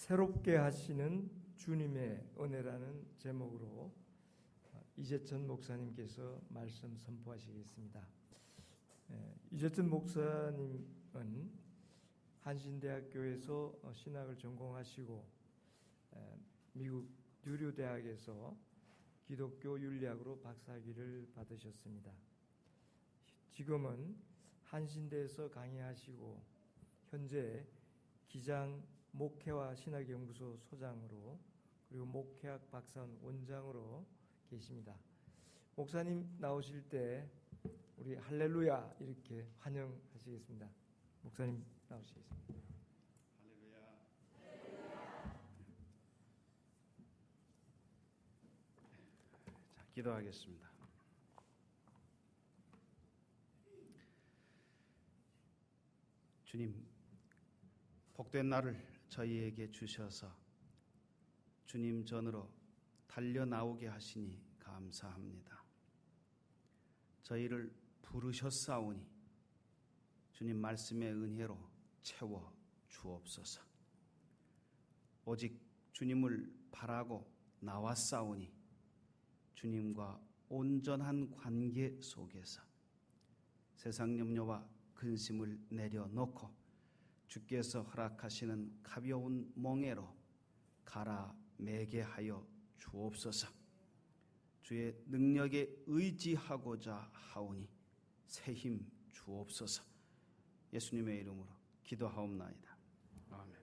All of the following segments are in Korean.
새롭게 하시는 주님의 은혜라는 제목으로 이재천 목사님께서 말씀 선포하시겠습니다. 이재천 목사님은 한신대학교에서 신학을 전공하시고 미국 듀류 대학에서 기독교 윤리학으로 박사학위를 받으셨습니다. 지금은 한신대에서 강의하시고 현재 기장 목회와 신학연구소 소장으로 그리고 목회학 박사원 원장으로 계십니다. 목사님 나오실 때 우리 할렐루야 이렇게 환영하시겠습니다. 목사님 나오시겠습니다. 할렐루야. 자, 기도하겠습니다. 주님, 복된 날을 저희에게 주셔서 주님 전으로 달려나오게 하시니 감사합니다. 저희를 부르셨사오니 주님 말씀의 은혜로 채워 주옵소서. 오직 주님을 바라고 나왔사오니 주님과 온전한 관계 속에서 세상 염려와 근심을 내려놓고 주께서 허락하시는 가벼운 멍에로 갈아 매게 하여 주옵소서. 주의 능력에 의지하고자 하오니 새 힘 주옵소서. 예수님의 이름으로 기도하옵나이다. 아멘.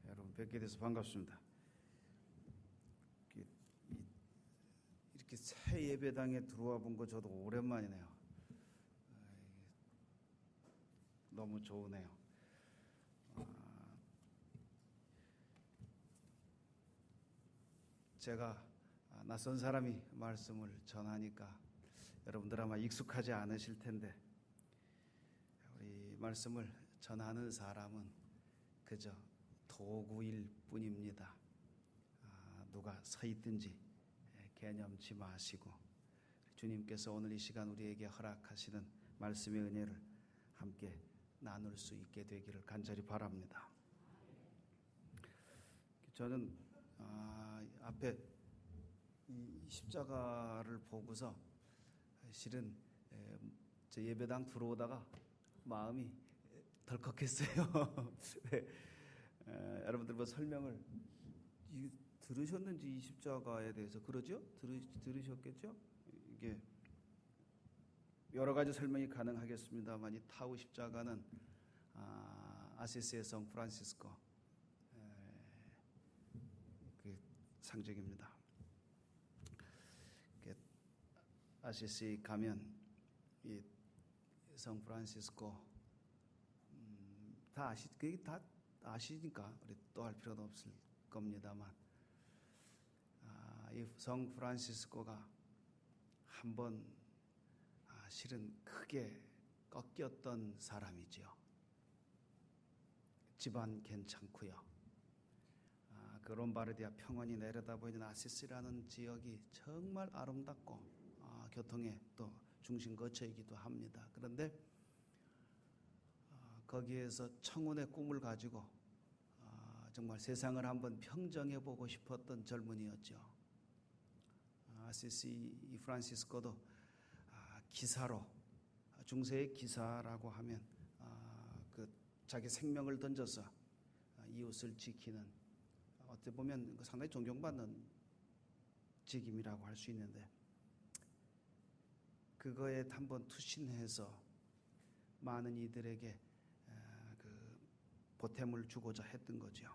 여러분 뵙게 돼서 반갑습니다. 이렇게 새 예배당에 들어와 본 거 저도 오랜만이네요. 너무 좋으네요. 제가 낯선 사람이 말씀을 전하니까 여러분들 아마 익숙하지 않으실 텐데 우리 말씀을 전하는 사람은 그저 도구일 뿐입니다. 누가 서 있든지 개념치 마시고 주님께서 오늘 이 시간 우리에게 허락하시는 말씀의 은혜를 함께 나눌 수 있게 되기를 간절히 바랍니다. 저는 앞에 이 십자가를 보고서 실은 제 예배당 들어오다가 마음이 덜컥했어요. 네. 여러분들 뭐 설명을 들으셨는지 이 십자가에 대해서 그러죠? 들으셨겠죠? 이게 여러 가지 설명이 가능하겠습니다만 이 타우 십자가는 아시시의 성 프란시스코 그 상징입니다. 아시시 가면 이 성 프란시스코 다 아시니까 우리 또 할 필요는 없을 겁니다만 이 성 프란시스코가 한번 실은 크게 꺾였던 사람이죠. 집안 괜찮고요. 그 롬바르디아 평원이 내려다 보이는 아시시라는 지역이 정말 아름답고 교통의 또 중심 거처이기도 합니다. 그런데 거기에서 청혼의 꿈을 가지고 정말 세상을 한번 평정해 보고 싶었던 젊은이였죠. 아시시 이 프란시스코도 기사로 중세의 기사라고 하면 그 자기 생명을 던져서 이웃을 지키는 어떻게 보면 상당히 존경받는 직임이라고 할 수 있는데 그거에 한번 투신해서 많은 이들에게 그 보탬을 주고자 했던 거죠.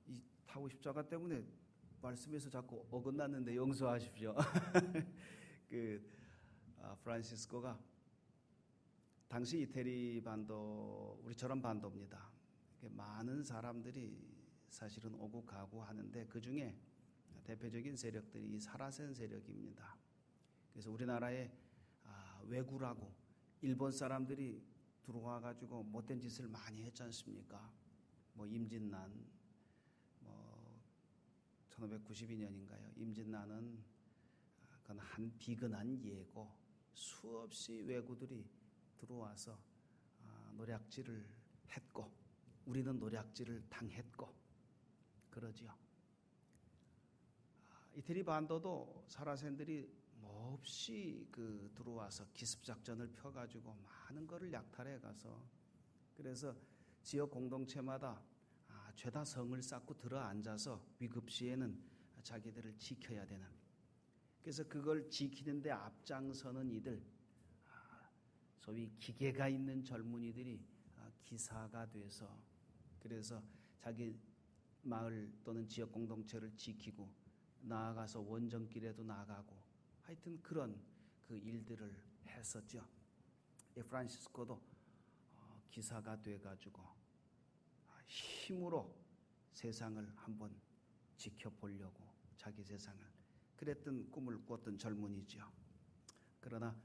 이 타고 십자가 때문에 말씀에서 자꾸 어긋났는데 용서하십시오. 프란시스코가 당시 이태리 반도 우리처럼 반도입니다. 많은 사람들이 사실은 오고 가고 하는데 그 중에 대표적인 세력들이 이 사라센 세력입니다. 그래서 우리나라에 왜구라고 일본 사람들이 들어와 가지고 못된 짓을 많이 했지 않습니까? 뭐 임진난 1592년인가요? 임진난은 그건 한 비근한 예고 수없이 왜구들이 들어와서 노략질을 했고 우리는 노략질을 당했고 그러지요. 이태리 반도도 사라센들이 몹시 들어와서 기습작전을 펴가지고 많은 거를 약탈해 가서 그래서 지역 공동체마다 죄다 성을 쌓고 들어앉아서 위급시에는 자기들을 지켜야 되는 그래서 그걸 지키는데 앞장서는 이들 소위 기계가 있는 젊은이들이 기사가 돼서 그래서 자기 마을 또는 지역 공동체를 지키고 나아가서 원정길에도 나가고 하여튼 그런 일들을 했었죠. 프란시스코도 기사가 돼가지고 힘으로 세상을 한번 지켜보려고 자기 세상을 그랬던 꿈을 꿨던 젊은이죠. 그러나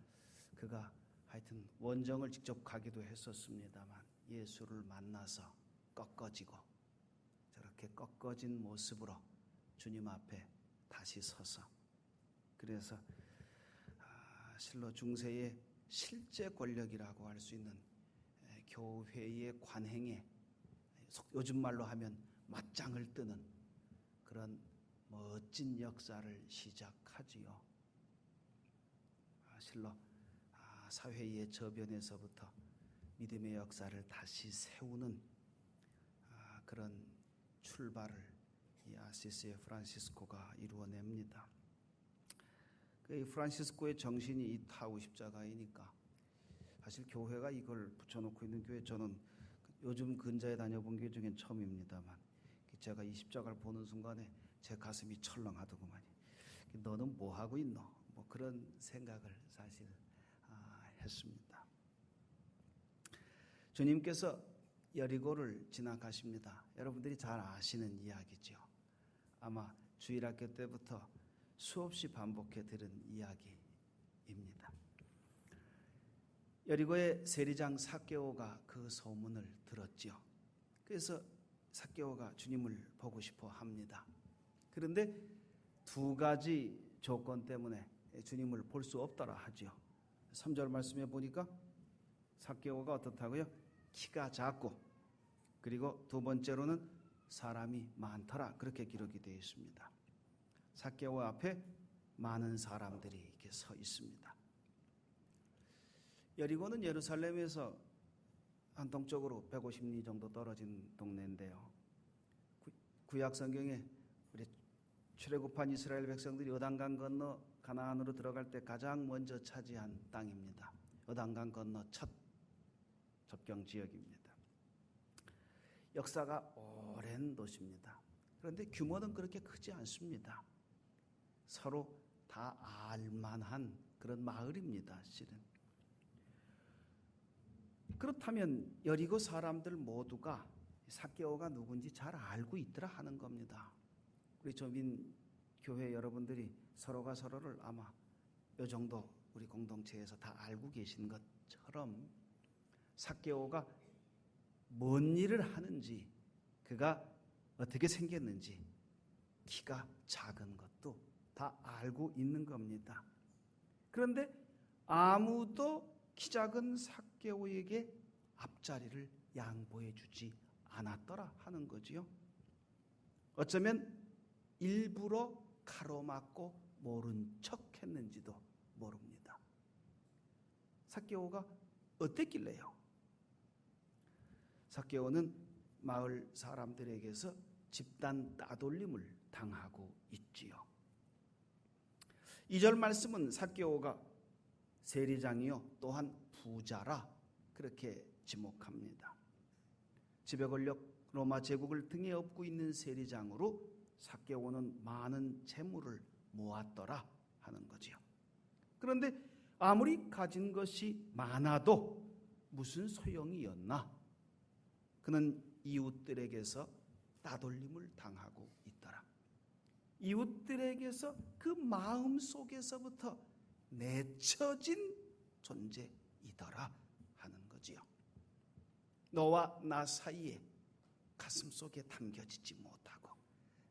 그가 하여튼 원정을 직접 가기도 했었습니다만 예수를 만나서 꺾어지고 저렇게 꺾어진 모습으로 주님 앞에 다시 서서 그래서 실로 중세의 실제 권력이라고 할 수 있는 교회의 관행에 요즘 말로 하면 맞짱을 뜨는 그런 멋진 역사를 시작하지요. 실로 사회의 저변에서부터 믿음의 역사를 다시 세우는 그런 출발을 이 아시시의 프란시스코가 이루어냅니다. 그 프란시스코의 정신이 이 타우 십자가이니까 사실 교회가 이걸 붙여놓고 있는 교회 저는 요즘 근자에 다녀본 교회 중엔 처음입니다만 제가 이 십자가를 보는 순간에 제 가슴이 철렁하더구만요. 너는 뭐 하고 있노? 뭐 그런 생각을 사실 했습니다. 주님께서 여리고를 지나가십니다. 여러분들이 잘 아시는 이야기죠. 아마 주일학교 때부터 수없이 반복해 들은 이야기입니다. 여리고의 세리장 삭개오가 그 소문을 들었지요. 그래서 삭개오가 주님을 보고 싶어 합니다. 그런데 두 가지 조건 때문에 주님을 볼 수 없더라 하죠. 3절 말씀에 보니까 삭개오가 어떻다고요? 키가 작고 그리고 두 번째로는 사람이 많더라 그렇게 기록이 되어 있습니다. 삭개오 앞에 많은 사람들이 이렇게 서 있습니다. 여리고는 예루살렘에서 한 동쪽으로 150리 정도 떨어진 동네인데요. 구약 성경에 우리 출애굽한 이스라엘 백성들이 요단강 건너 가나안으로 들어갈 때 가장 먼저 차지한 땅입니다. 요단강 건너 첫 접경 지역입니다. 역사가 오랜 도시입니다. 그런데 규모는 그렇게 크지 않습니다. 서로 다 알만한 그런 마을입니다. 실은. 그렇다면 여리고 사람들 모두가 삭개오가 누군지 잘 알고 있더라 하는 겁니다. 우리 조민 교회 여러분들이 서로가 서로를 아마 이 정도 우리 공동체에서 다 알고 계신 것처럼 삭개오가 뭔 일을 하는지 그가 어떻게 생겼는지 키가 작은 것도 다 알고 있는 겁니다. 그런데 아무도 키 작은 삭개오에게 앞자리를 양보해 주지 않았더라 하는 거지요. 어쩌면 일부러 가로막고 모른 척 했는지도 모릅니다. 삭개오가 어땠길래요? 삭개오는 마을 사람들에게서 집단 따돌림을 당하고 있지요. 2절 말씀은 삭개오가 세리장이요 또한 부자라 그렇게 지목합니다. 지배 권력 로마 제국을 등에 업고 있는 세리장으로 삭개오는 많은 재물을 모았더라 하는 거지요. 그런데 아무리 가진 것이 많아도 무슨 소용이었나? 그는 이웃들에게서 따돌림을 당하고 있더라. 이웃들에게서 그 마음 속에서부터 내쳐진 존재이더라 하는 거지요. 너와 나 사이에 가슴 속에 담겨지지 못하고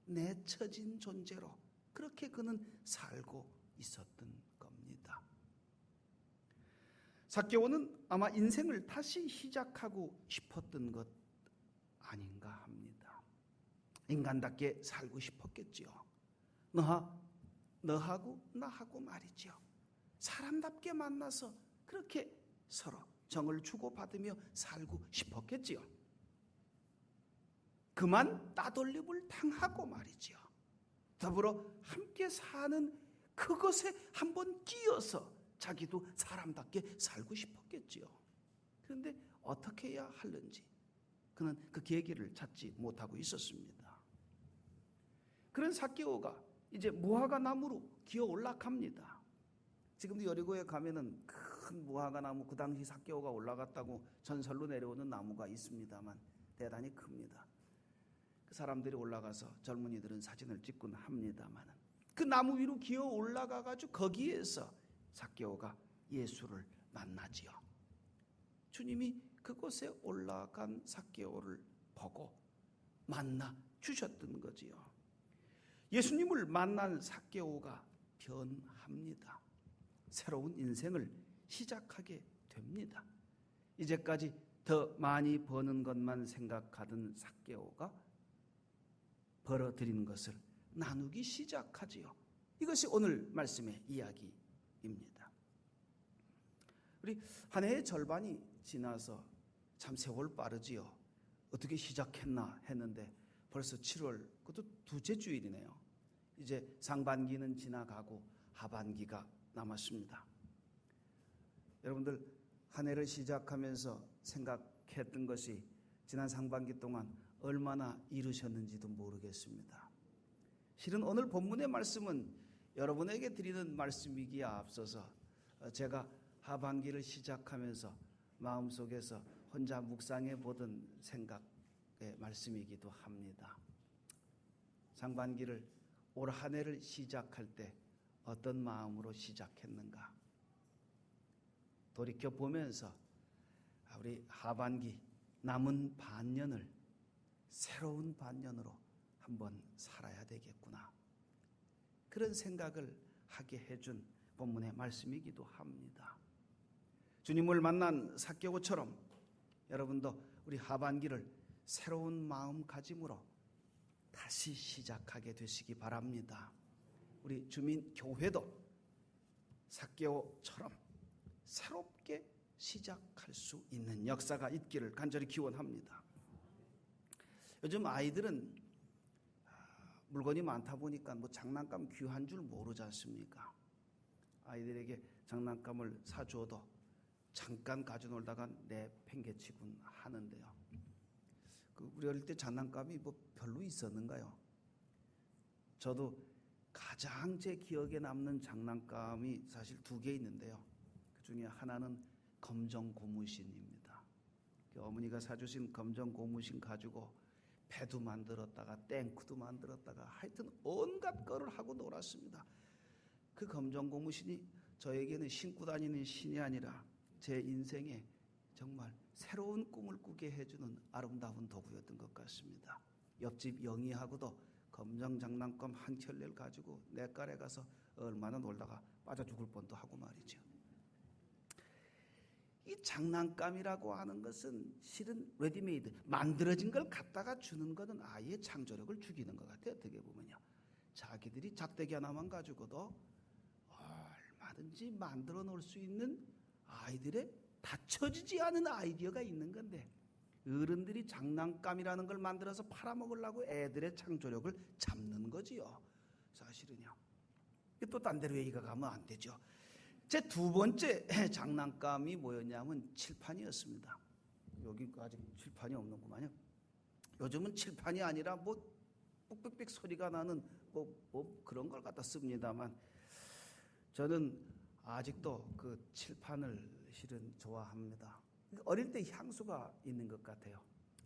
내쳐진 존재로 그렇게 그는 살고 있었던 겁니다. 삭개오는 아마 인생을 다시 시작하고 싶었던 것 아닌가 합니다. 인간답게 살고 싶었겠지요. 너하고 나하고 말이지요. 사람답게 만나서 그렇게 서로 정을 주고받으며 살고 싶었겠지요. 그만 따돌림을 당하고 말이지요. 더불어 함께 사는 그것에 한번 끼어서 자기도 사람답게 살고 싶었겠지요. 그런데 어떻게 해야 하는지 그는 그 계기를 찾지 못하고 있었습니다. 그런 삭개오가 이제 무화과 나무로 기어 올라갑니다. 지금도 여리고에 가면은 큰 무화과 나무, 그 당시 삭개오가 올라갔다고 전설로 내려오는 나무가 있습니다만 대단히 큽니다. 그 사람들이 올라가서 젊은이들은 사진을 찍곤 합니다만 그 나무 위로 기어 올라가가지고 거기에서 삭개오가 예수를 만나지요. 주님이 그곳에 올라간 삭개오를 보고 만나 주셨던 거지요. 예수님을 만난 삭개오가 변합니다. 새로운 인생을 시작하게 됩니다. 이제까지 더 많이 버는 것만 생각하던 삭개오가 벌어들인 것을 나누기 시작하지요. 이것이 오늘 말씀의 이야기입니다. 우리 한 해의 절반이 지나서 참 세월 빠르지요. 어떻게 시작했나 했는데 벌써 7월, 그것도 두째 주일이네요. 이제 상반기는 지나가고 하반기가 남았습니다. 여러분들 한 해를 시작하면서 생각했던 것이 지난 상반기 동안 얼마나 이루셨는지도 모르겠습니다. 실은 오늘 본문의 말씀은 여러분에게 드리는 말씀이기에 앞서서 제가 하반기를 시작하면서 마음속에서 혼자 묵상해 보던 생각의 말씀이기도 합니다. 상반기를 올 한 해를 시작할 때 어떤 마음으로 시작했는가? 돌이켜 보면서 우리 하반기 남은 반년을 새로운 반년으로 한번 살아야 되겠구나. 그런 생각을 하게 해준 본문의 말씀이기도 합니다. 주님을 만난 삭개오처럼 여러분도 우리 하반기를 새로운 마음가짐으로 다시 시작하게 되시기 바랍니다. 우리 주민교회도 삭개오처럼 새롭게 시작할 수 있는 역사가 있기를 간절히 기원합니다. 요즘 아이들은 물건이 많다 보니까 뭐 장난감 귀한 줄 모르지 않습니까? 아이들에게 장난감을 사줘도 잠깐 가져놀다가 내팽개치곤 하는데요. 우리 어릴 때 장난감이 뭐 별로 있었는가요? 저도 가장 제 기억에 남는 장난감이 사실 2개 있는데요. 그 중에 하나는 검정 고무신입니다. 어머니가 사주신 검정 고무신 가지고 배도 만들었다가 땡크도 만들었다가 하여튼 온갖 거를 하고 놀았습니다. 그 검정 고무신이 저에게는 신고 다니는 신이 아니라 제 인생에 정말 새로운 꿈을 꾸게 해주는 아름다운 도구였던 것 같습니다. 옆집 영희하고도 검정 장난감 한 켤레를 가지고 냇가에 가서 얼마나 놀다가 빠져 죽을 뻔도 하고 말이죠. 이 장난감이라고 하는 것은 실은 레디메이드, 만들어진 걸 갖다가 주는 것은 아이의 창조력을 죽이는 것 같아요. 어떻게 보면요. 자기들이 작대기 하나만 가지고도 얼마든지 만들어 놓을 수 있는 아이들의 닫혀지지 않은 아이디어가 있는 건데 어른들이 장난감이라는 걸 만들어서 팔아먹으려고 애들의 창조력을 잡는 거지요. 사실은요. 또 딴 데로 얘기가 가면 안 되죠. 제 2번째 장난감이 뭐였냐면 칠판이었습니다. 여기 아직 칠판이 없는구만요. 요즘은 칠판이 아니라 뭐 빽빽빽 소리가 나는 뭐 그런 걸 갖다 씁니다만 저는 아직도 그 칠판을 실은 좋아합니다. 어릴 때 향수가 있는 것 같아요.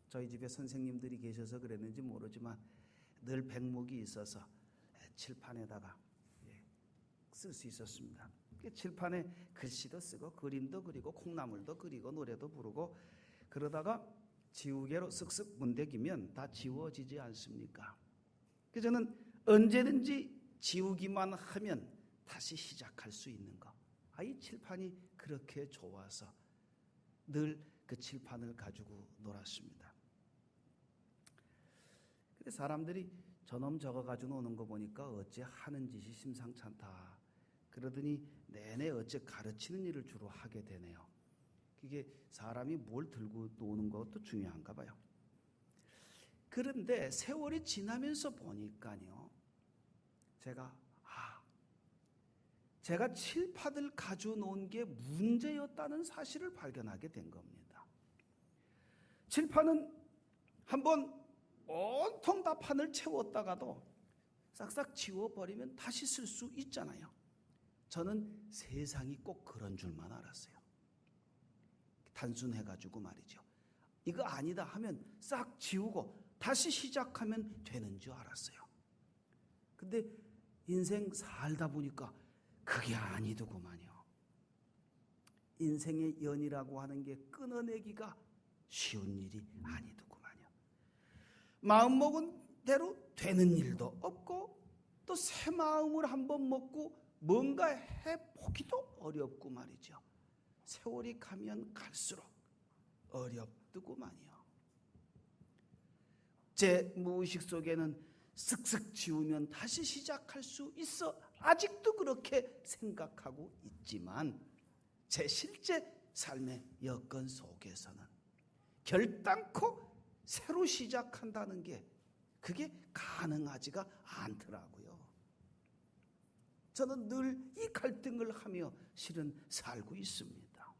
저희 집에 선생님들이 계셔서 그랬는지 모르지만 늘 백목이 있어서 칠판에다가 쓸 수 있었습니다. 칠판에 글씨도 쓰고 그림도 그리고 콩나물도 그리고 노래도 부르고 그러다가 지우개로 쓱쓱 문대기면 다 지워지지 않습니까? 그래서 저는 언제든지 지우기만 하면 다시 시작할 수 있는 거. 이 칠판이 그렇게 좋아서 늘 그 칠판을 가지고 놀았습니다. 근데 사람들이 저놈 저거 가지고 노는 거 보니까 어째 하는 짓이 심상찮다. 그러더니 내내 어째 가르치는 일을 주로 하게 되네요. 이게 사람이 뭘 들고 노는 것도 중요한가 봐요. 그런데 세월이 지나면서 보니까요, 제가 칠판을 가지고 놓은 게 문제였다는 사실을 발견하게 된 겁니다. 칠판은 한번 온통 다 판을 채웠다가도 싹싹 지워버리면 다시 쓸 수 있잖아요. 저는 세상이 꼭 그런 줄만 알았어요. 단순해가지고 말이죠. 이거 아니다 하면 싹 지우고 다시 시작하면 되는 줄 알았어요. 근데 인생 살다 보니까 그게 아니더구만요. 인생의 연이라고 하는 게 끊어내기가 쉬운 일이 아니더구만요. 마음먹은 대로 되는 일도 없고 또 새 마음을 한번 먹고 뭔가 해보기도 어렵고 말이죠. 세월이 가면 갈수록 어렵더구만요. 제 무의식 속에는 쓱쓱 지우면 다시 시작할 수 있어 아직도 그렇게 생각하고 있지만 제 실제 삶의 여건 속에서는 결단코 새로 시작한다는 게 그게 가능하지가 않더라고요. 저는 늘 이 갈등을 하며 실은 살고 있습니다.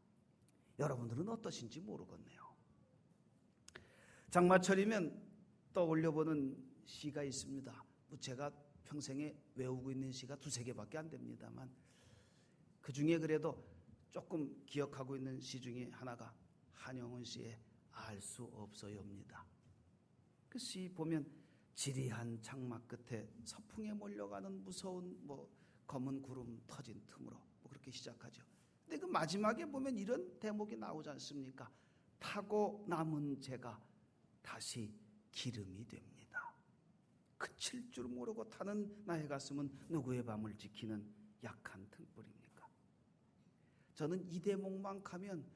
여러분들은 어떠신지 모르겠네요. 장마철이면 떠올려보는 시가 있습니다. 제가 평생에 외우고 있는 시가 2-3개밖에 안 됩니다만 그 중에 그래도 조금 기억하고 있는 시 중에 하나가 한영훈 씨의 알 수 없어요입니다. 그 시 보면 지리한 장막 끝에 서풍에 몰려가는 무서운 검은 구름 터진 틈으로 그렇게 시작하죠. 근데 그 마지막에 보면 이런 대목이 나오지 않습니까? 타고 남은 재가 다시 기름이 됩니다. 그칠 줄 모르고 타는 나의 가슴은 누구의 밤을 지키는 약한 등불입니까? 저는 이 대목만 가면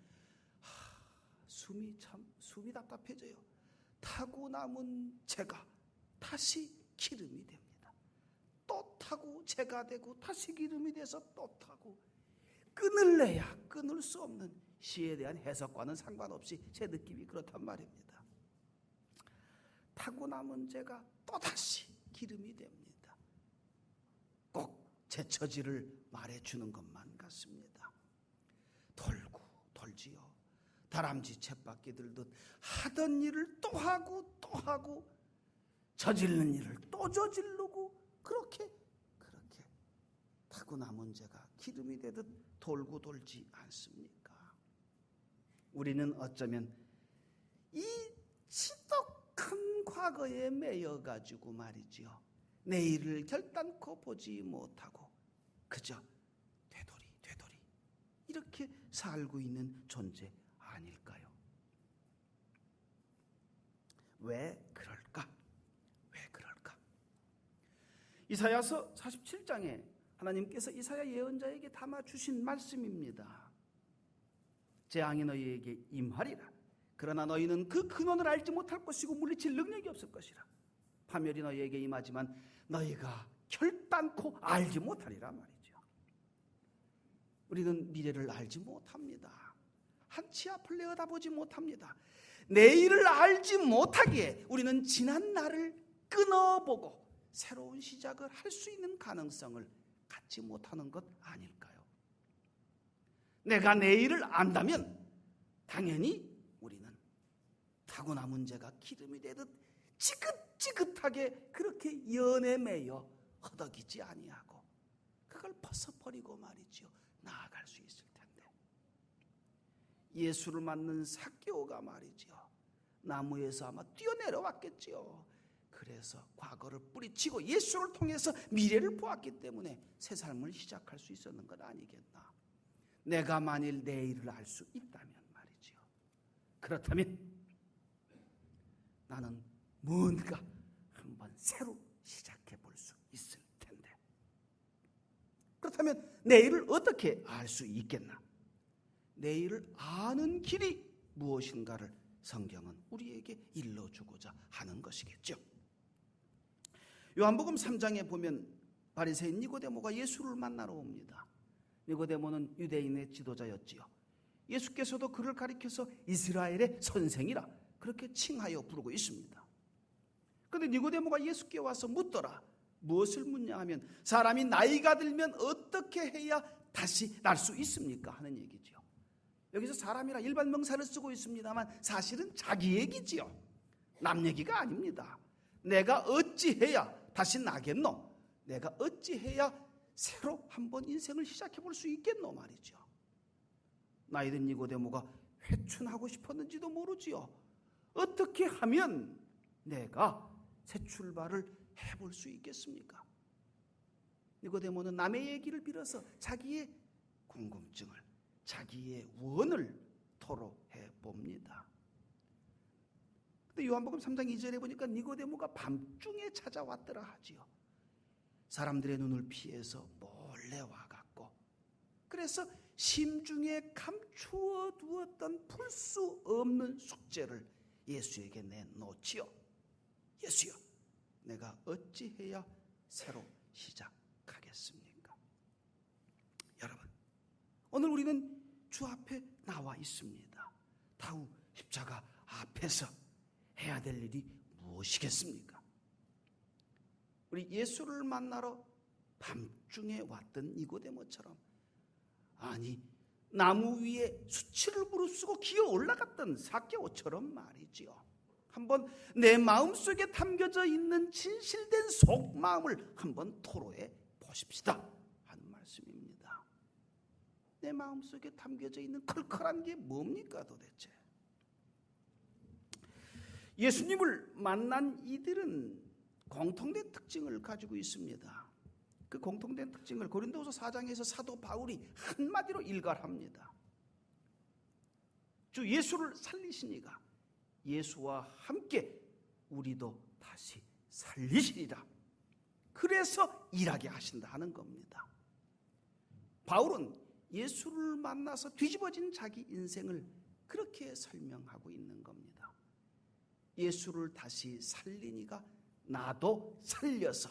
숨이 답답해져요. 타고 남은 재가 다시 기름이 됩니다. 또 타고 재가 되고 다시 기름이 돼서 또 타고 끊을래야 끊을 수 없는 시에 대한 해석과는 상관없이 제 느낌이 그렇단 말입니다. 타고 남은 재가 또다시 기름이 됩니다. 꼭 제 처지를 말해주는 것만 같습니다. 돌고 돌지요. 다람쥐 쳇바퀴 들듯 하던 일을 또 하고 또 하고 저지르는 일을 또 저지르고 그렇게 타고 남은 재가 기름이 되듯 돌고 돌지 않습니까? 우리는 어쩌면 이 지독한 과거에 매여가지고 말이죠. 내일을 결단코 보지 못하고 그저 되돌이 이렇게 살고 있는 존재 아닐까요? 왜 그럴까? 이사야서 47장에 하나님께서 이사야 예언자에게 담아주신 말씀입니다. 재앙이 너희에게 임하리라. 그러나 너희는 그 근원을 알지 못할 것이고 물리칠 능력이 없을 것이라. 파멸이 너희에게 임하지만 너희가 결단코 알지 못하리라 말이죠. 우리는 미래를 알지 못합니다. 한치 앞을 내어다보지 못합니다. 내일을 알지 못하기에 우리는 지난 날을 끊어보고 새로운 시작을 할 수 있는 가능성을 갖지 못하는 것 아닐까요? 내가 내일을 안다면 당연히 우리는 타고 남은 재가 기름이 되듯 지긋지긋하게 그렇게 연에 매여 허덕이지 아니하고 그걸 벗어버리고 말이죠. 나아갈 수 있을 텐데. 예수를 맞는 삭개오가 말이죠. 나무에서 아마 뛰어내려왔겠지요. 그래서 과거를 뿌리치고 예수를 통해서 미래를 보았기 때문에 새 삶을 시작할 수 있었는 것 아니겠나. 내가 만일 내일을 알 수 있다면 말이죠. 그렇다면 나는 뭔가 한번 새로 시작해 볼 수 있을 텐데. 그렇다면 내일을 어떻게 알 수 있겠나? 내일을 아는 길이 무엇인가를 성경은 우리에게 일러주고자 하는 것이겠죠. 요한복음 3장에 보면 바리새인 니고데모가 예수를 만나러 옵니다. 니고데모는 유대인의 지도자였지요. 예수께서도 그를 가리켜서 이스라엘의 선생이라 그렇게 칭하여 부르고 있습니다. 그런데 니고데모가 예수께 와서 묻더라. 무엇을 묻냐 하면 사람이 나이가 들면 어떻게 해야 다시 날 수 있습니까? 하는 얘기죠. 여기서 사람이라 일반 명사를 쓰고 있습니다만 사실은 자기 얘기지요. 남 얘기가 아닙니다. 내가 어찌해야 다시 나겠노? 내가 어찌해야 새로 한번 인생을 시작해 볼 수 있겠노 말이죠. 나이든 니고데모가 회춘하고 싶었는지도 모르지요. 어떻게 하면 내가 새 출발을 해볼 수 있겠습니까? 니고데모는 남의 얘기를 빌어서 자기의 궁금증을, 자기의 원을 토로해 봅니다. 근데 요한복음 3장 2절에 보니까 니고데모가 밤중에 찾아왔더라 하지요. 사람들의 눈을 피해서 몰래 와갖고 그래서 심중에 감추어 두었던 풀 수 없는 숙제를 예수에게 내놓지요. 예수여, 내가 어찌해야 새로 시작하겠습니까? 여러분, 오늘 우리는 주 앞에 나와 있습니다. 다우 십자가 앞에서 해야 될 일이 무엇이겠습니까? 우리 예수를 만나러 밤중에 왔던 니고데모처럼, 아니 나무 위에 수치를 무릅쓰고 기어 올라갔던 삭개오처럼 말이지요. 한번 내 마음속에 담겨져 있는 진실된 속마음을 한번 토로해 보십시다 하는 말씀입니다. 내 마음속에 담겨져 있는 컬컬한 게 뭡니까 도대체? 예수님을 만난 이들은 공통된 특징을 가지고 있습니다. 그 공통된 특징을 고린도후서 4장에서 사도 바울이 한마디로 일갈합니다. 주 예수를 살리시니가 예수와 함께 우리도 다시 살리시리라. 그래서 일하게 하신다 하는 겁니다. 바울은 예수를 만나서 뒤집어진 자기 인생을 그렇게 설명하고 있는 겁니다. 예수를 다시 살리니가 나도 살려서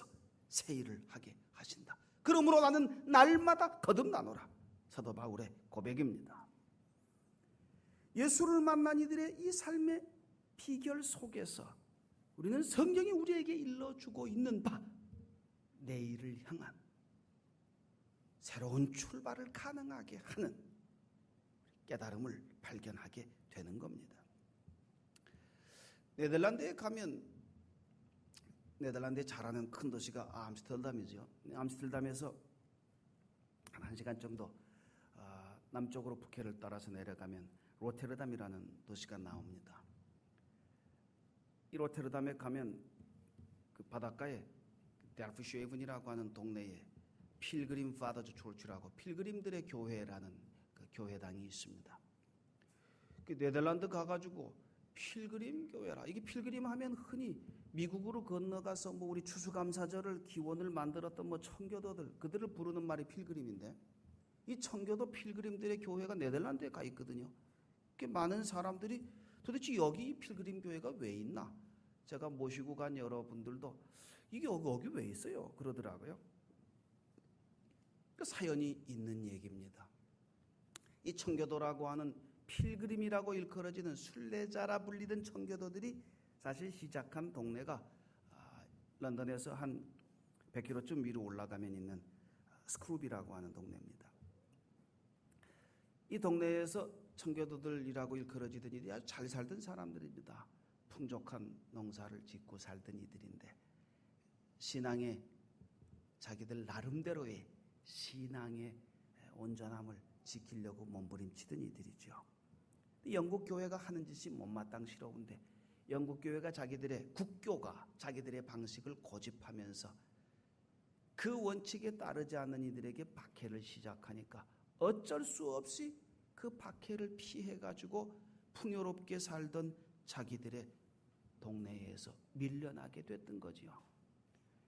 새 일을 하게 하신다. 그러므로 나는 날마다 거듭나노라. 사도 바울의 고백입니다. 예수를 만난 이들의 이 삶의 비결 속에서 우리는 성경이 우리에게 일러주고 있는 바 내일을 향한 새로운 출발을 가능하게 하는 깨달음을 발견하게 되는 겁니다. 네덜란드에 가면 네덜란드에 잘하는 큰 도시가 암스테르담이죠. 암스테르담에서 한 1시간 정도 남쪽으로 북해를 따라서 내려가면 로테르담이라는 도시가 나옵니다. 이 로테르담에 가면 그 바닷가에 데르프쉐이븐이라고 하는 동네에 필그림 파더즈 초르치라고 필그림들의 교회라는 그 교회당이 있습니다. 그 네덜란드 가가지고 필그림 교회라. 이게 필그림 하면 흔히 미국으로 건너가서 뭐 우리 추수감사절을 기원을 만들었던 뭐 청교도들 그들을 부르는 말이 필그림인데 이 청교도 필그림들의 교회가 네덜란드에 가 있거든요. 그 많은 사람들이 도대체 여기 필그림 교회가 왜 있나? 제가 모시고 간 여러분들도 이게 여기 왜 있어요? 그러더라고요. 그 사연이 있는 얘기입니다. 이 청교도라고 하는 필그림이라고 일컬어지는 순례자라 불리던 청교도들이 사실 시작한 동네가 런던에서 한 100km쯤 위로 올라가면 있는 스크루비라고 하는 동네입니다. 이 동네에서 청교도들이라고 일컬어지던 이들이 아주 잘 살던 사람들입니다. 풍족한 농사를 짓고 살던 이들인데 신앙의 자기들 나름대로의 신앙의 온전함을 지키려고 몸부림치던 이들이죠. 영국 교회가 하는 짓이 못마땅스러운데 영국 교회가 자기들의 국교가 자기들의 방식을 고집하면서 그 원칙에 따르지 않는 이들에게 박해를 시작하니까 어쩔 수 없이 그 박해를 피해가지고 풍요롭게 살던 자기들의 동네에서 밀려나게 됐던 거지요.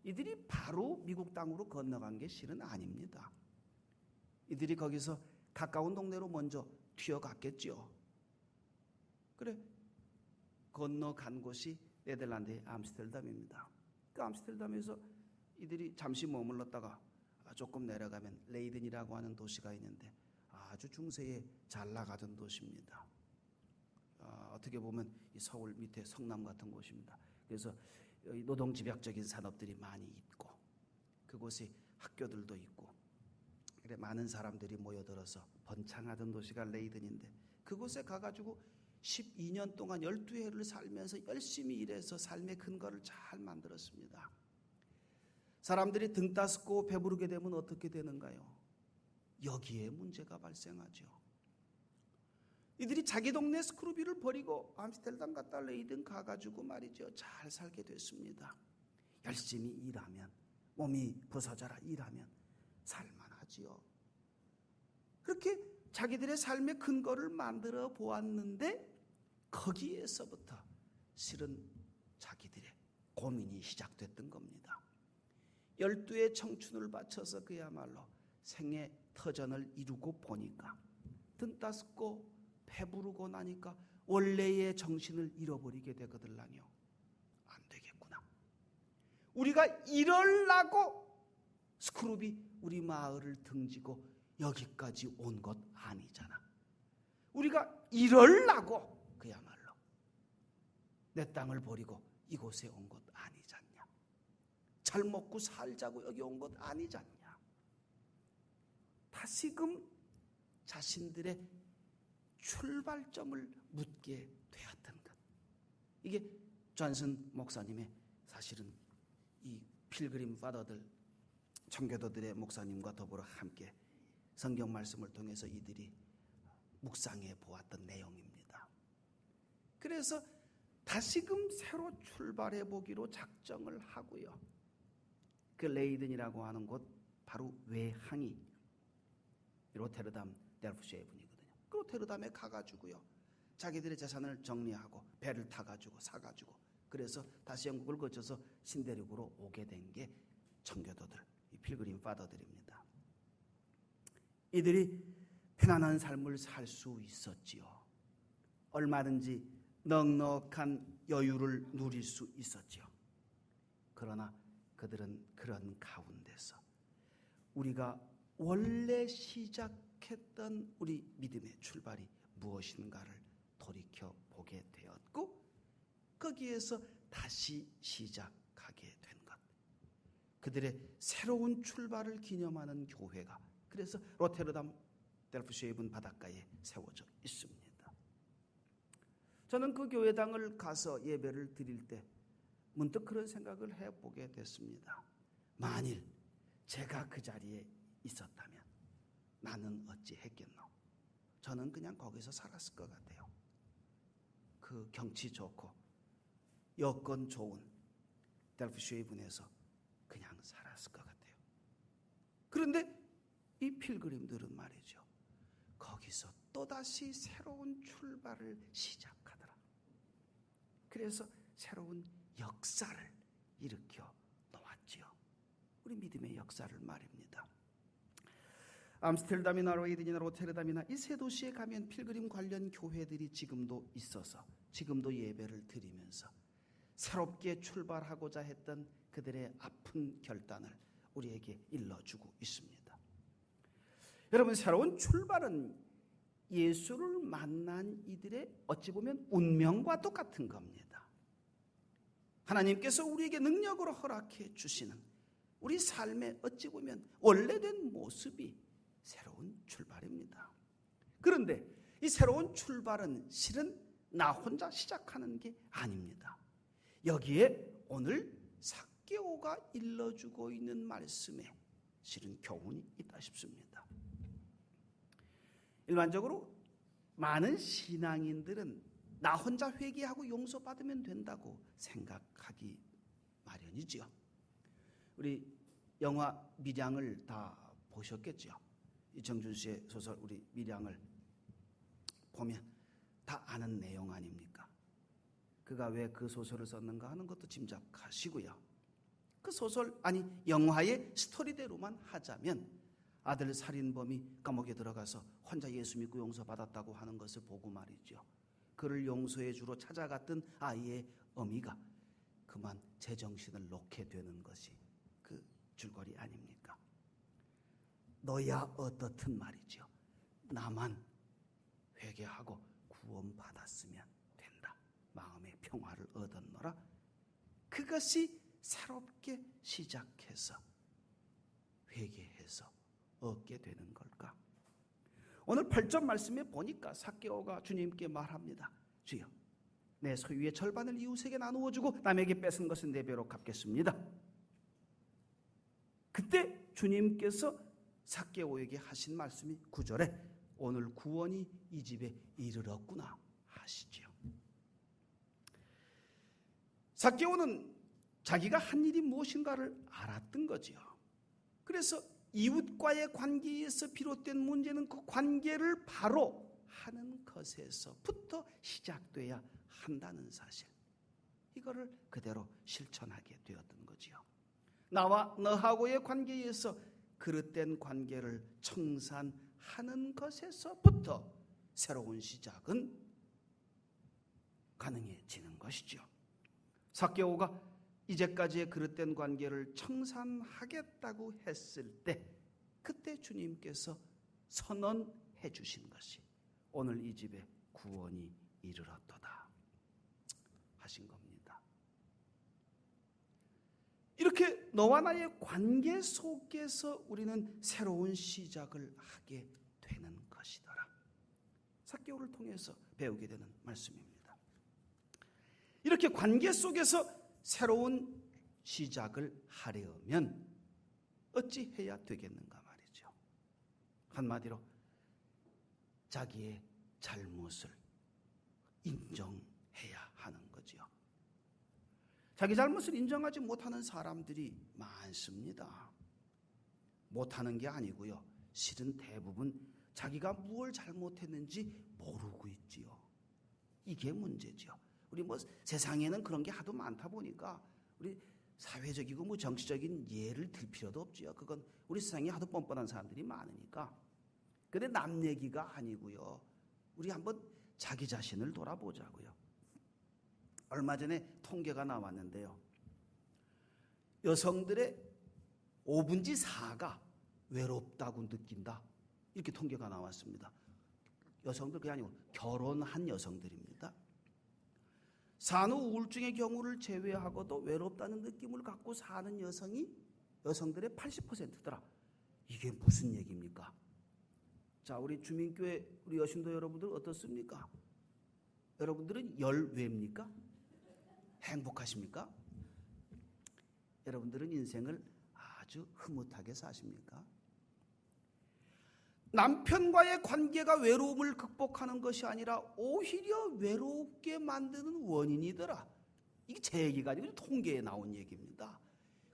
이들이 바로 미국 땅으로 건너간 게 실은 아닙니다. 이들이 거기서 가까운 동네로 먼저 튀어갔겠죠. 그래, 건너간 곳이 네덜란드의 암스테르담입니다. 그 암스테르담에서 이들이 잠시 머물렀다가 조금 내려가면 레이든이라고 하는 도시가 있는데 아주 중세에 잘 나가던 도시입니다. 어떻게 보면 이 서울 밑에 성남 같은 곳입니다. 그래서 노동집약적인 산업들이 많이 있고 그곳에 학교들도 있고 그래 많은 사람들이 모여들어서 번창하던 도시가 레이든인데 그곳에 가가지고 12년 동안 12해를 살면서 열심히 일해서 삶의 근거를 잘 만들었습니다. 사람들이 등 따스고 배부르게 되면 어떻게 되는가요? 여기에 문제가 발생하죠. 이들이 자기 동네 스크루비를 버리고 암스테르담 갔다 레이든 가가지고 말이죠. 잘 살게 됐습니다. 열심히 일하면 몸이 부서져라 일하면 살만하지요. 그렇게 자기들의 삶의 근거를 만들어 보았는데 거기에서부터 실은 자기들의 고민이 시작됐던 겁니다. 12의 청춘을 바쳐서 그야말로 생애 터전을 이루고 보니까 등 따숩고 배부르고 나니까 원래의 정신을 잃어버리게 되거들랑요. 안 되겠구나. 우리가 이럴라고 스크루비 우리 마을을 등지고 여기까지 온 것 아니잖아. 우리가 이럴라고 그야말로 내 땅을 버리고 이곳에 온 것 아니잖냐. 잘 먹고 살자고 여기 온 것 아니잖냐. 다시금 자신들의 출발점을 묻게 되었던 것. 이게 존슨 목사님의 사실은 이 필그림 파더들 청교도들의 목사님과 더불어 함께 성경 말씀을 통해서 이들이 묵상해 보았던 내용입니다. 그래서 다시금 새로 출발해 보기로 작정을 하고요. 그 레이든이라고 하는 곳 바로 외항이 로테르담 델프쉐이븐이거든요. 그 로테르담에 가가지고요. 자기들의 재산을 정리하고 배를 타가지고 사가지고 그래서 다시 영국을 거쳐서 신대륙으로 오게 된 게 청교도들, 이 필그림 파더들입니다. 이들이 편안한 삶을 살 수 있었지요. 얼마든지 넉넉한 여유를 누릴 수 있었지요. 그러나 그들은 그런 가운데서 우리가 원래 시작했던 우리 믿음의 출발이 무엇인가를 돌이켜 보게 되었고 거기에서 다시 시작하게 된 것. 그들의 새로운 출발을 기념하는 교회가 그래서 로테르담 델프쉐이븐 바닷가에 세워져 있습니다. 저는 그 교회당을 가서 예배를 드릴 때 문득 그런 생각을 해보게 됐습니다. 만일 제가 그 자리에 있었다면 나는 어찌 했겠노? 저는 그냥 거기서 살았을 것 같아요. 그 경치 좋고 여건 좋은 델프쉐이븐에서 그냥 살았을 것 같아요. 그런데 이 필그림들은 말이죠. 거기서 또다시 새로운 출발을 시작하더라. 그래서 새로운 역사를 일으켜 놓았지요. 우리 믿음의 역사를 말입니다. 암스테르담이나 레이든이나 로테르담이나 이 세 도시에 가면 필그림 관련 교회들이 지금도 있어서 지금도 예배를 드리면서 새롭게 출발하고자 했던 그들의 아픈 결단을 우리에게 일러주고 있습니다. 여러분, 새로운 출발은 예수를 만난 이들의 어찌 보면 운명과 똑같은 겁니다. 하나님께서 우리에게 능력으로 허락해 주시는 우리 삶의 어찌 보면 원래된 모습이 새로운 출발입니다. 그런데 이 새로운 출발은 실은 나 혼자 시작하는 게 아닙니다. 여기에 오늘 삭개오가 일러주고 있는 말씀에 실은 교훈이 있다 싶습니다. 일반적으로 많은 신앙인들은 나 혼자 회개하고 용서받으면 된다고 생각하기 마련이지요. 우리 영화 밀양을 다 보셨겠죠. 이정준 씨의 소설 우리 밀양을 보면 다 아는 내용 아닙니까? 그가 왜 그 소설을 썼는가 하는 것도 짐작하시고요. 그 소설 영화의 스토리대로만 하자면 아들 살인범이 감옥에 들어가서 혼자 예수 믿고 용서받았다고 하는 것을 보고 말이죠. 그를 용서해 주러 찾아갔던 아이의 어미가 그만 제정신을 놓게 되는 것이 그 줄거리 아닙니까? 너야 어떻든 말이죠. 나만 회개하고 구원받았으면 된다. 마음의 평화를 얻었노라. 그것이 새롭게 시작해서 회개해서 얻게 되는 걸까? 오늘 8절 말씀에 보니까 삭개오가 주님께 말합니다. 주여, 내 소유의 절반을 이웃에게 나누어 주고 남에게 뺏은 것은 4배로 갚겠습니다. 그때 주님께서 삭개오에게 하신 말씀이 9절에 오늘 구원이 이 집에 이르렀구나 하시죠. 삭개오는 자기가 한 일이 무엇인가를 알았던 거지요. 그래서 이웃과의 관계에서 비롯된 문제는 그 관계를 바로 하는 것에서부터 시작돼야 한다는 사실, 이거를 그대로 실천하게 되었던 거지요. 나와 너하고의 관계에서 그릇된 관계를 청산하는 것에서부터 새로운 시작은 가능해지는 것이죠. 삭개오가 이제까지의 그릇된 관계를 청산하겠다고 했을 때 그때 주님께서 선언해 주신 것이 오늘 이 집에 구원이 이르렀도다 하신 겁니다. 이렇게 너와 나의 관계 속에서 우리는 새로운 시작을 하게 되는 것이더라. 삭개오를 통해서 배우게 되는 말씀입니다. 이렇게 관계 속에서 새로운 시작을 하려면 어찌 해야 되겠는가 말이죠. 한마디로 자기의 잘못을 인정해야 하는 거지요. 자기 잘못을 인정하지 못하는 사람들이 많습니다. 못하는 게 아니고요. 실은 대부분 자기가 무엇을 잘못했는지 모르고 있지요. 이게 문제죠. 우리 세상에는 그런 게 하도 많다 보니까 우리 사회적이고 정치적인 예를 들 필요도 없지요. 그건 우리 세상에 하도 뻔뻔한 사람들이 많으니까. 근데 남 얘기가 아니고요. 우리 한번 자기 자신을 돌아보자고요. 얼마 전에 통계가 나왔는데요. 여성들의 5분의 4가 외롭다고 느낀다. 이렇게 통계가 나왔습니다. 여성들 그게 아니고 결혼한 여성들입니다. 산후 우울증의 경우를 제외하고도 외롭다는 느낌을 갖고 사는 여성들의 80%더라. 이게 무슨 얘기입니까? 자, 우리 주민교회 우리 여신도 여러분들 어떻습니까? 여러분들은 열외입니까? 행복하십니까? 여러분들은 인생을 아주 흐뭇하게 사십니까? 남편과의 관계가 외로움을 극복하는 것이 아니라 오히려 외롭게 만드는 원인이더라. 이게 제 얘기가 아니고 통계에 나온 얘기입니다.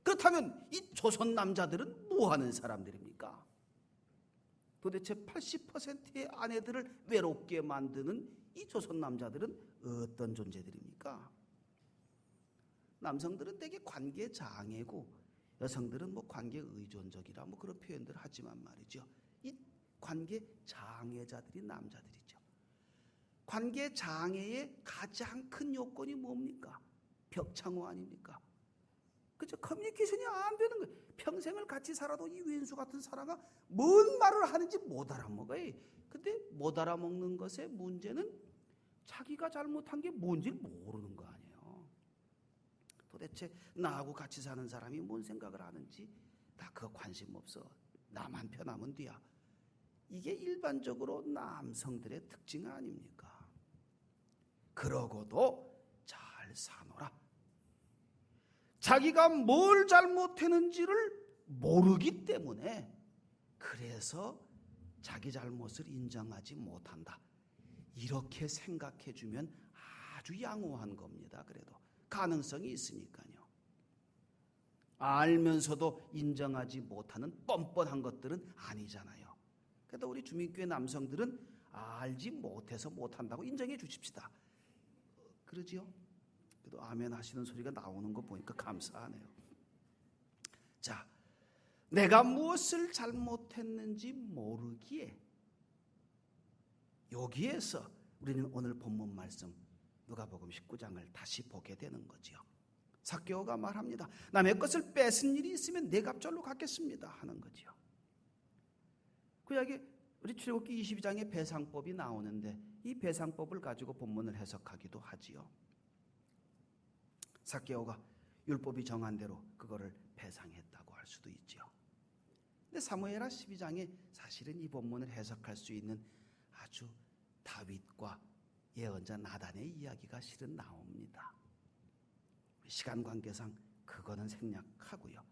그렇다면 이 조선 남자들은 뭐 하는 사람들입니까? 도대체 80%의 아내들을 외롭게 만드는 이 조선 남자들은 어떤 존재들입니까? 남성들은 되게 관계 장애고 여성들은 관계 의존적이라 그런 표현들을 하지만 말이죠. 이 관계 장애자들이 남자들이죠. 관계 장애의 가장 큰 요건이 뭡니까? 벽창호 아닙니까? 그죠? 커뮤니케이션이 안 되는 거예요. 평생을 같이 살아도 이 왼수 같은 사람과 뭔 말을 하는지 못 알아먹어요. 근데 못 알아먹는 것의 문제는 자기가 잘못한 게 뭔지 모르는 거 아니에요. 도대체 나하고 같이 사는 사람이 뭔 생각을 하는지 나 그거 관심 없어. 나만 편하면 돼야. 이게 일반적으로 남성들의 특징 아닙니까? 그러고도 잘 사노라. 자기가 뭘 잘못했는지를 모르기 때문에 그래서 자기 잘못을 인정하지 못한다. 이렇게 생각해주면 아주 양호한 겁니다. 그래도 가능성이 있으니까요. 알면서도 인정하지 못하는 뻔뻔한 것들은 아니잖아요. 그래도 우리 주민교회 남성들은 알지 못해서 못한다고 인정해 주십시다. 그러지요? 그래도 아멘 하시는 소리가 나오는 거 보니까 감사하네요. 자, 내가 무엇을 잘못했는지 모르기에 여기에서 우리는 오늘 본문 말씀 누가복음 19장을 다시 보게 되는 거지요. 삭개오가 말합니다. 남의 것을 뺏은 일이 있으면 내 갑절로 갚겠습니다 하는 거지요. 그 이야기 우리 출애굽기 22장에 배상법이 나오는데 이 배상법을 가지고 본문을 해석하기도 하지요. 삭개오가 율법이 정한 대로 그거를 배상했다고 할 수도 있지요. 근데 사무엘하 12장에 사실은 이 본문을 해석할 수 있는 아주 다윗과 예언자 나단의 이야기가 실은 나옵니다. 시간 관계상 그거는 생략하고요.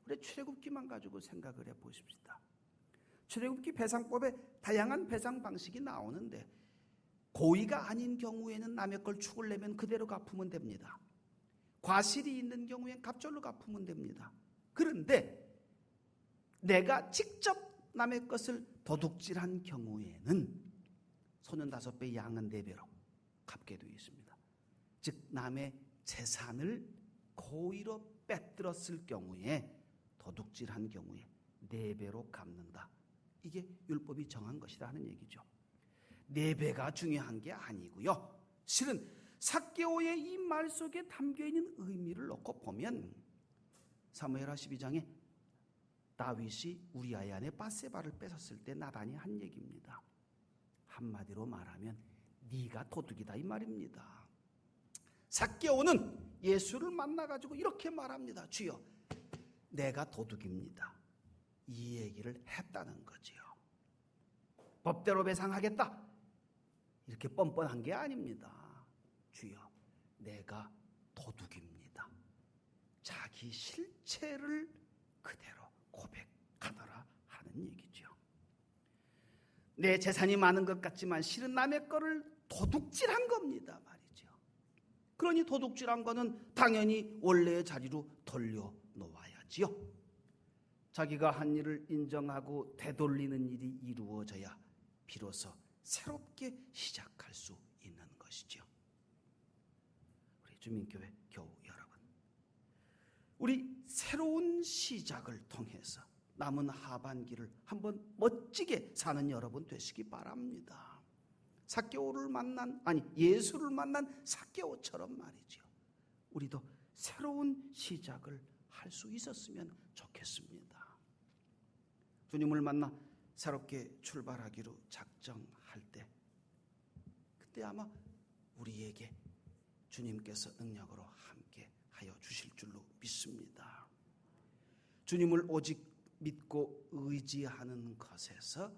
우리 출애굽기만 가지고 생각을 해보십시다. 출애굽기 배상법에 다양한 배상 방식이 나오는데 고의가 아닌 경우에는 남의 걸 축을 내면 그대로 갚으면 됩니다. 과실이 있는 경우엔 갑절로 갚으면 됩니다. 그런데 내가 직접 남의 것을 도둑질한 경우에는 소년 5배, 양은 4배로 갚게 되어 있습니다. 즉 남의 재산을 고의로 빼들었을 경우에 도둑질한 경우에 4배로 갚는다. 이게 율법이 정한 것이다 하는 얘기죠. 4배가 중요한 게 아니고요. 실은 삭개오의 이 말 속에 담겨있는 의미를 놓고 보면 사무엘하 12장에 다윗이 우리아의 아내 밧세바를 뺏었을 때 나단이 한 얘기입니다. 한마디로 말하면 네가 도둑이다 이 말입니다. 삭개오는 예수를 만나가지고 이렇게 말합니다. 주여 내가 도둑입니다. 이 얘기를 했다는 거지요. 법대로 배상하겠다 이렇게 뻔뻔한 게 아닙니다. 주여 내가 도둑입니다. 자기 실체를 그대로 고백하더라 하는 얘기죠. 내 재산이 많은 것 같지만 실은 남의 거를 도둑질한 겁니다 말이죠. 그러니 도둑질한 거는 당연히 원래의 자리로 돌려놓아야지요. 자기가 한 일을 인정하고 되돌리는 일이 이루어져야 비로소 새롭게 시작할 수 있는 것이죠. 우리 주민교회 교우 여러분, 우리 새로운 시작을 통해서 남은 하반기를 한번 멋지게 사는 여러분 되시기 바랍니다. 삭개오를 만난 예수를 만난 삭개오처럼 말이죠. 우리도 새로운 시작을 할 수 있었으면 좋겠습니다. 주님을 만나 새롭게 출발하기로 작정할 때 그때 아마 우리에게 주님께서 능력으로 함께 하여 주실 줄로 믿습니다. 주님을 오직 믿고 의지하는 것에서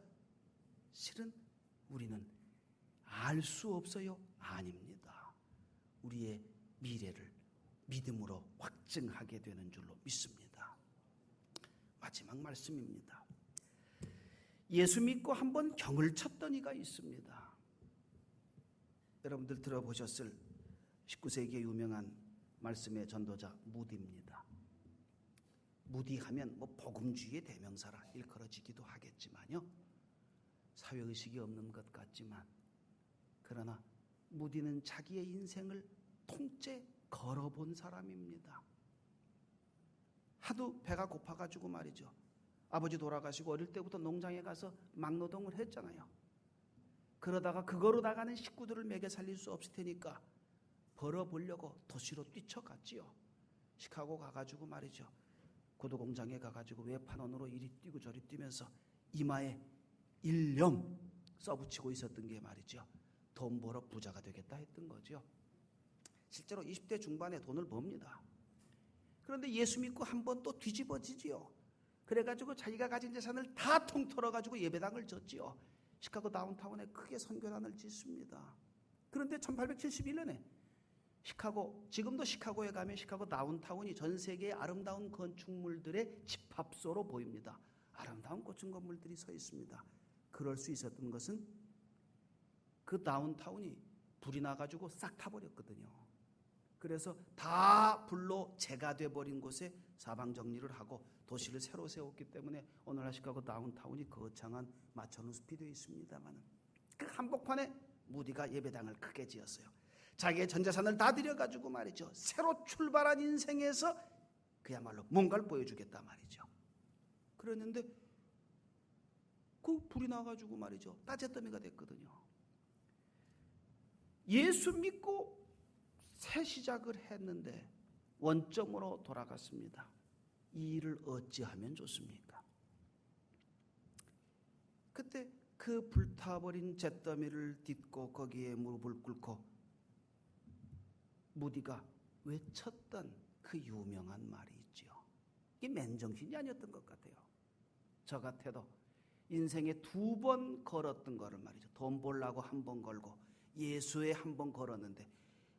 실은 우리는 알 수 없어요? 아닙니다. 우리의 미래를 믿음으로 확증하게 되는 줄로 믿습니다. 마지막 말씀입니다. 예수 믿고 한번 경을 쳤던 이가 있습니다. 여러분들 들어보셨을 19세기의 유명한 말씀의 전도자 무디입니다. 무디 하면 복음주의의 대명사라 일컬어지기도 하겠지만요. 사회의식이 없는 것 같지만 그러나 무디는 자기의 인생을 통째 걸어본 사람입니다. 하도 배가 고파가지고 말이죠. 아버지 돌아가시고 어릴 때부터 농장에 가서 막노동을 했잖아요. 그러다가 그거로 나가는 식구들을 먹여 살릴 수 없을 테니까 벌어보려고 도시로 뛰쳐갔지요. 시카고 가가지고 말이죠. 구두공장에 가가지고 외판원으로 이리 뛰고 저리 뛰면서 이마에 일념 써붙이고 있었던 게 말이죠. 돈 벌어 부자가 되겠다 했던 거죠. 실제로 20대 중반에 돈을 법니다. 그런데 예수 믿고 한번 또 뒤집어지지요. 그래가지고 자기가 가진 재산을 다 통틀어가지고 예배당을 졌지요. 시카고 다운타운에 크게 선교단을 짓습니다. 그런데 1871년에 시카고, 지금도 시카고에 가면 시카고 다운타운이 전 세계의 아름다운 건축물들의 집합소로 보입니다. 아름다운 고층 건물들이 서 있습니다. 그럴 수 있었던 것은 그 다운타운이 불이 나가지고 싹 타버렸거든요. 그래서 다 불로 재가 돼버린 곳에 사방정리를 하고 도시를 새로 세웠기 때문에 오늘날 시카고 다운타운이 거창한 마천루 숲이 되어 있습니다만 그 한복판에 무디가 예배당을 크게 지었어요. 자기의 전 재산을 다 들여가지고 말이죠. 새로 출발한 인생에서 그야말로 뭔가를 보여주겠다 말이죠. 그랬는데 그 불이 나가지고 말이죠. 따뜻더미가 됐거든요. 예수 믿고 새 시작을 했는데 원점으로 돌아갔습니다. 이 일을 어찌하면 좋습니까? 그때 그 불타버린 잿더미를 딛고 거기에 무릎을 꿇고 무디가 외쳤던 그 유명한 말이 있지요. 이게 맨정신이 아니었던 것 같아요. 저 같아도 인생에 2번 걸었던 거를 말이죠. 돈 벌라고 1번 걸고 예수에 1번 걸었는데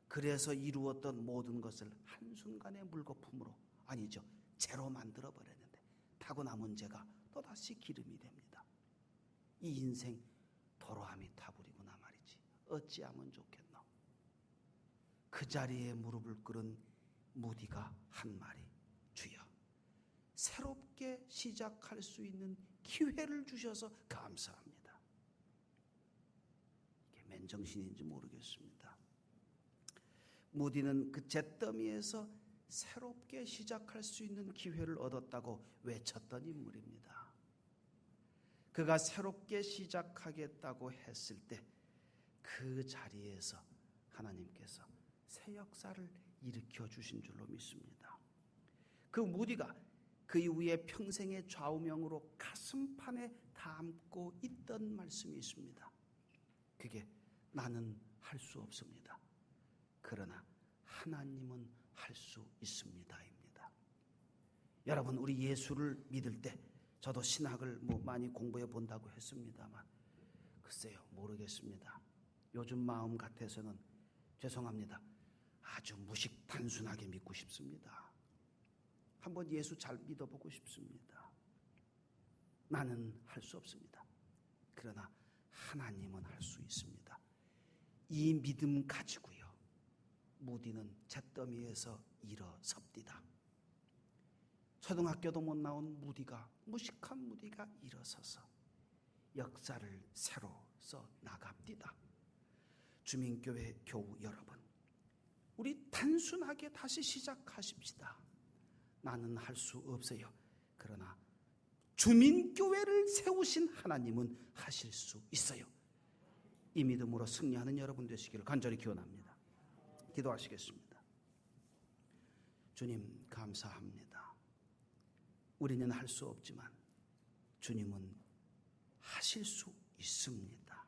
그래서 이루었던 모든 것을 한순간에 물거품으로 아니죠. 재로 만들어버렸는데 타고 남은 죄가 또다시 기름이 됩니다. 이 인생 도로함이 타버리구나 말이지. 어찌하면 좋겠노. 그 자리에 무릎을 꿇은 무디가 한 말이 주여 새롭게 시작할 수 있는 기회를 주셔서 감사합니다. 이게 맨정신인지 모르겠습니다. 무디는 그 잿더미에서 새롭게 시작할 수 있는 기회를 얻었다고 외쳤던 인물입니다. 그가 새롭게 시작하겠다고 했을 때 그 자리에서 하나님께서 새 역사를 일으켜 주신 줄로 믿습니다. 그 무디가 그 이후에 평생의 좌우명으로 가슴판에 담고 있던 말씀이 있습니다. 그게 나는 할 수 없습니다. 그러나 하나님은 할 수 있습니다입니다. 여러분, 우리 예수를 믿을 때 저도 신학을 많이 공부해 본다고 했습니다만 글쎄요, 모르겠습니다. 요즘 마음 같아서는 죄송합니다. 아주 무식 단순하게 믿고 싶습니다. 한번 예수 잘 믿어보고 싶습니다. 나는 할 수 없습니다. 그러나 하나님은 할 수 있습니다. 이 믿음 가지고요. 무디는 잿더미에서 일어섭디다. 초등학교도 못 나온 무디가, 무식한 무디가 일어서서 역사를 새로 써 나갑디다. 주민교회 교우 여러분, 우리 단순하게 다시 시작하십시다. 나는 할 수 없어요. 그러나 주민교회를 세우신 하나님은 하실 수 있어요. 이 믿음으로 승리하는 여러분 되시기를 간절히 기원합니다. 기도하시겠습니다. 주님 감사합니다. 우리는 할 수 없지만 주님은 하실 수 있습니다.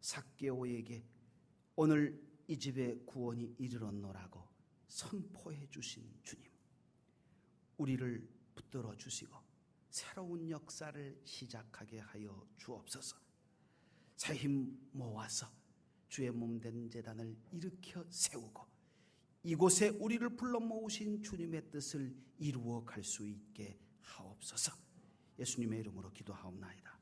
삭개오에게 오늘 이 집에 구원이 이르렀노라고 선포해 주신 주님, 우리를 붙들어 주시고 새로운 역사를 시작하게 하여 주옵소서. 새 힘 모아서 주의 몸된 제단을 일으켜 세우고 이곳에 우리를 불러 모으신 주님의 뜻을 이루어 갈 수 있게 하옵소서. 예수님의 이름으로 기도하옵나이다.